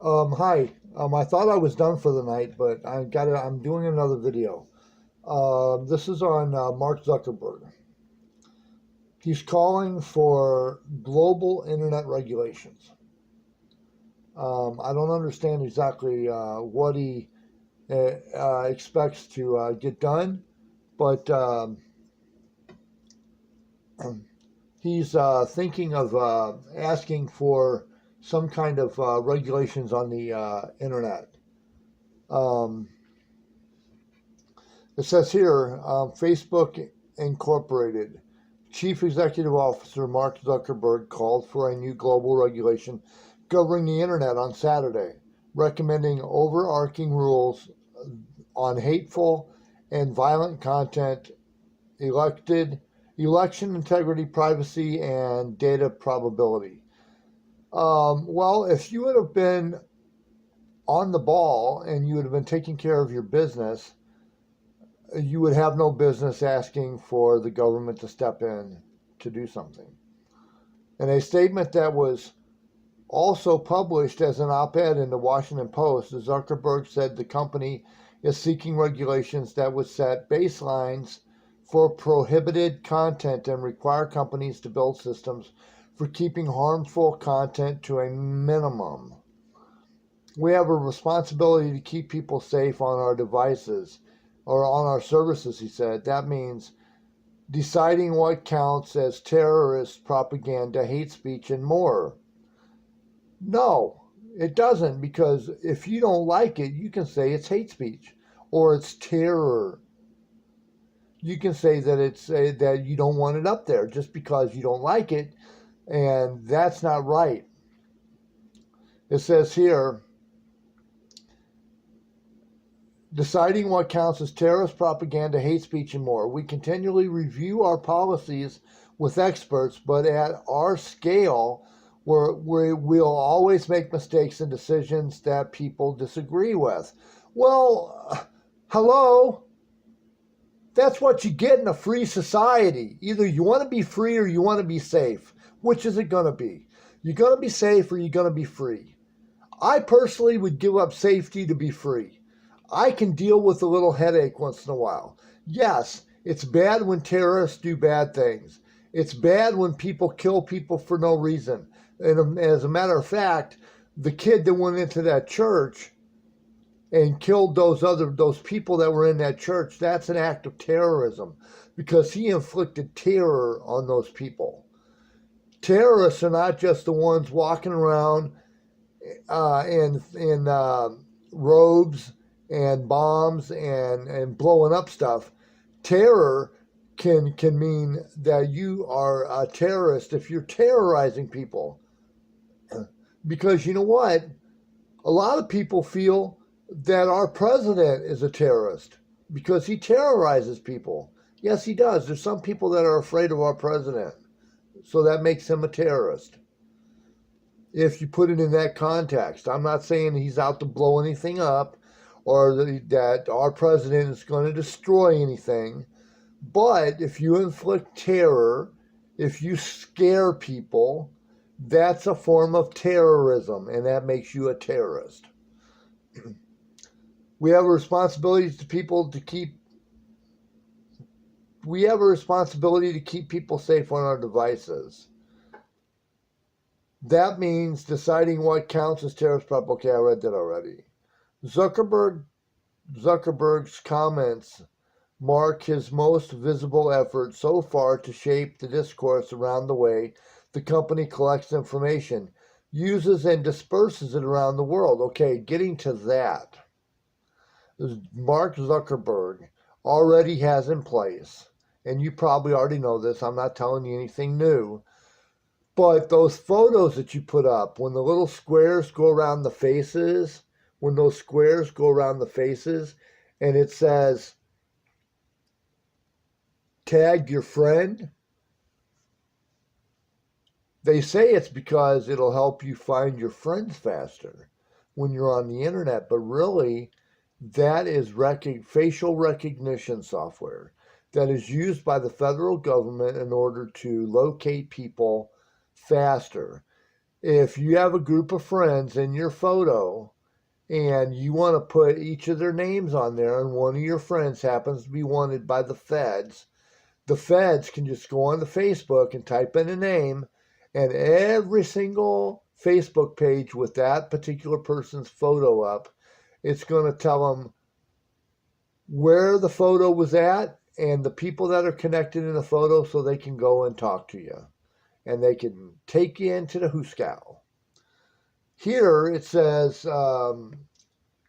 Hi. I thought I was done for the night, but I'm doing another video. This is on Mark Zuckerberg. He's calling for global internet regulations. I don't understand exactly what he expects to get done, but he's thinking of asking for some kind of regulations on the internet. Um, It says here, Facebook Incorporated Chief Executive Officer Mark Zuckerberg called for a new global regulation governing the internet on Saturday, recommending overarching rules on hateful and violent content, elected election integrity, privacy, and data probability. Well, if you would have been on the ball and you would have been taking care of your business, you would have no business asking for the government to step in to do something. In a statement that was also published as an op ed in the Washington Post, Zuckerberg said the company is seeking regulations that would set baselines for prohibited content and require companies to build systems for keeping harmful content to a minimum. We have a responsibility to keep people safe on our devices or on our services, he said. That means deciding what counts as terrorist propaganda, hate speech, and more. No, it doesn't, because if you don't like it, you can say it's hate speech or it's terror. You can say that it's that you don't want it up there just because you don't like it, and that's not right. It says here, deciding what counts as terrorist propaganda, hate speech, and more. We continually review our policies with experts, but at our scale, we'll always make mistakes and decisions that people disagree with. Well, hello? That's what you get in a free society. Either you want to be free or you want to be safe. Which is it going to be? You're going to be safe or you're going to be free. I personally would give up safety to be free. I can deal with a little headache once in a while. Yes, it's bad when terrorists do bad things. It's bad when people kill people for no reason. And as a matter of fact, the kid that went into that church and killed those people that were in that church, that's an act of terrorism because he inflicted terror on those people. Terrorists are not just the ones walking around in robes and bombs and blowing up stuff. Terror can mean that you are a terrorist if you're terrorizing people. Because you know what? A lot of people feel that our president is a terrorist because he terrorizes people. Yes, he does. There's some people that are afraid of our president. So that makes him a terrorist. If you put it in that context, I'm not saying he's out to blow anything up or that our president is going to destroy anything. But if you inflict terror, if you scare people, that's a form of terrorism, and that makes you a terrorist. We have a responsibility to people to keep we have a responsibility to keep people safe on our devices. That means deciding what counts as terrorist propaganda. Okay, I read that already. Zuckerberg's comments mark his most visible effort so far to shape the discourse around the way the company collects information, uses and disperses it around the world. Okay, getting to that. Mark Zuckerberg already has in place, and you probably already know this, I'm not telling you anything new, but those photos that you put up, when the little squares go around the faces, when those squares go around the faces, and it says, tag your friend, they say it's because it'll help you find your friends faster when you're on the internet, but really, that is facial recognition software that is used by the federal government in order to locate people faster. if you have a group of friends in your photo and you want to put each of their names on there, and one of your friends happens to be wanted by the feds can just go on to Facebook and type in a name, and every single Facebook page with that particular person's photo up, it's going to tell them where the photo was at and the people that are connected in the photo, so they can go and talk to you and they can take you into the hooskow. Here it says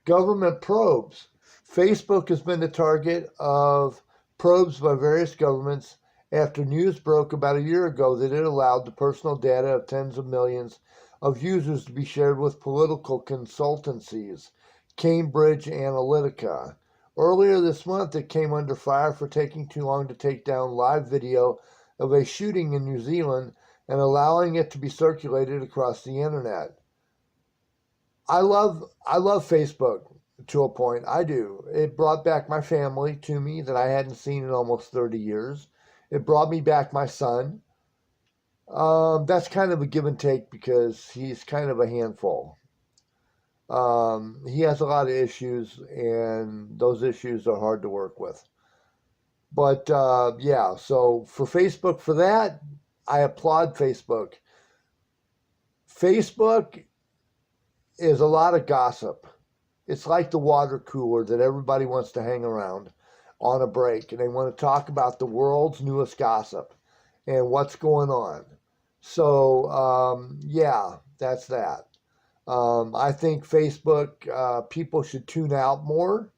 government probes. Facebook has been the target of probes by various governments after news broke about a year ago that it allowed the personal data of tens of millions of users to be shared with political consultancies, Cambridge Analytica. Earlier this month, it came under fire for taking too long to take down live video of a shooting in New Zealand and allowing it to be circulated across the internet. I love Facebook to a point. I do. It brought back my family to me that I hadn't seen in almost 30 years. It brought me back my son. That's kind of a give and take because he's kind of a handful. He has a lot of issues, and those issues are hard to work with. But yeah, so for Facebook, for that, I applaud Facebook. Facebook is a lot of gossip. It's like the water cooler that everybody wants to hang around on a break, and they want to talk about the world's newest gossip and what's going on. So, yeah, that's that. I think Facebook, people should tune out more.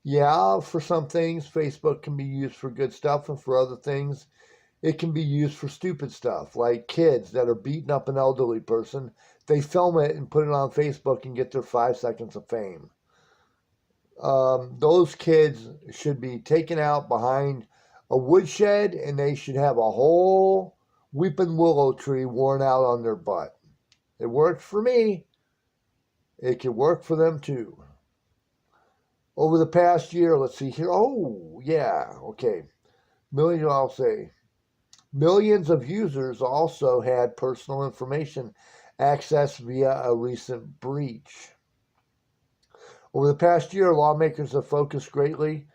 Yeah, for some things, Facebook can be used for good stuff, and for other things, it can be used for stupid stuff, like kids that are beating up an elderly person. They film it and put it on Facebook and get their 5 seconds of fame. Those kids should be taken out behind a woodshed, and they should have a whole weeping willow tree worn out on their butt. It worked for me. It can work for them too. Over the past year, let's see here. Oh, yeah, okay. I'll say. Millions of users also had personal information accessed via a recent breach. Over the past year, lawmakers have focused greater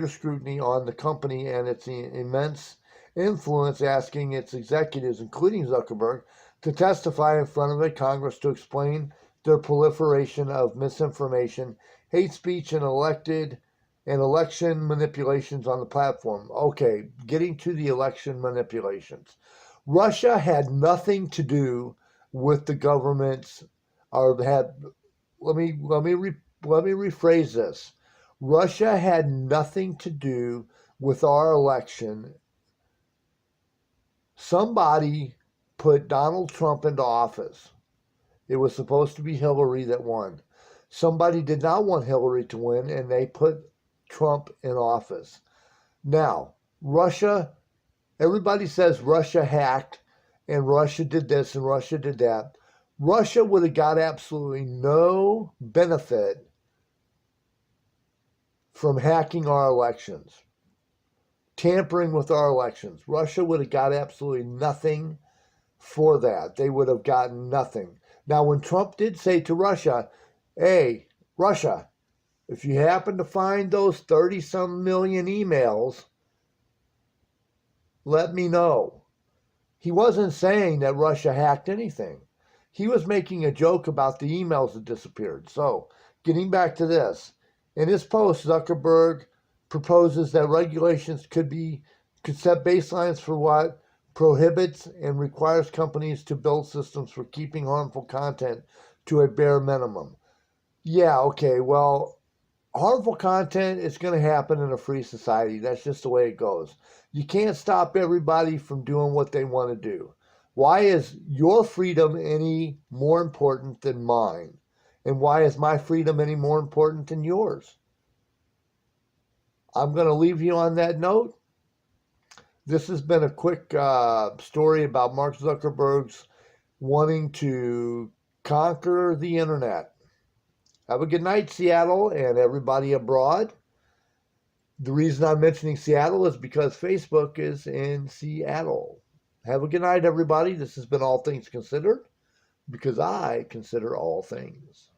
scrutiny on the company and its immense influence, asking its executives, including Zuckerberg, to testify in front of a Congress to explain their proliferation of misinformation, hate speech, and election manipulations on the platform. Okay, getting to the election manipulations. Russia had nothing to do with the government's, or had, let me rephrase this. Russia had nothing to do with our election. Somebody put Donald Trump into office. It was supposed to be Hillary that won. Somebody did not want Hillary to win, and they put Trump in office. Now, Russia, everybody says Russia hacked, and Russia did this, and Russia did that. Russia would have got absolutely no benefit from hacking our elections, tampering with our elections. Russia would have got absolutely nothing for that. They would have gotten nothing. Now, when Trump did say to Russia, hey, Russia, if you happen to find those 30-some million emails, let me know. He wasn't saying that Russia hacked anything. He was making a joke about the emails that disappeared. So, getting back to this, in his post, Zuckerberg proposes that regulations could set baselines for what prohibits and requires companies to build systems for keeping harmful content to a bare minimum. Yeah, okay, well, harmful content is going to happen in a free society. That's just the way it goes. You can't stop everybody from doing what they want to do. Why is your freedom any more important than mine? And why is my freedom any more important than yours? I'm going to leave you on that note. This has been a quick story about Mark Zuckerberg's wanting to conquer the internet. Have a good night, Seattle, and everybody abroad. The reason I'm mentioning Seattle is because Facebook is in Seattle. Have a good night, everybody. This has been All Things Considered, because I consider all things.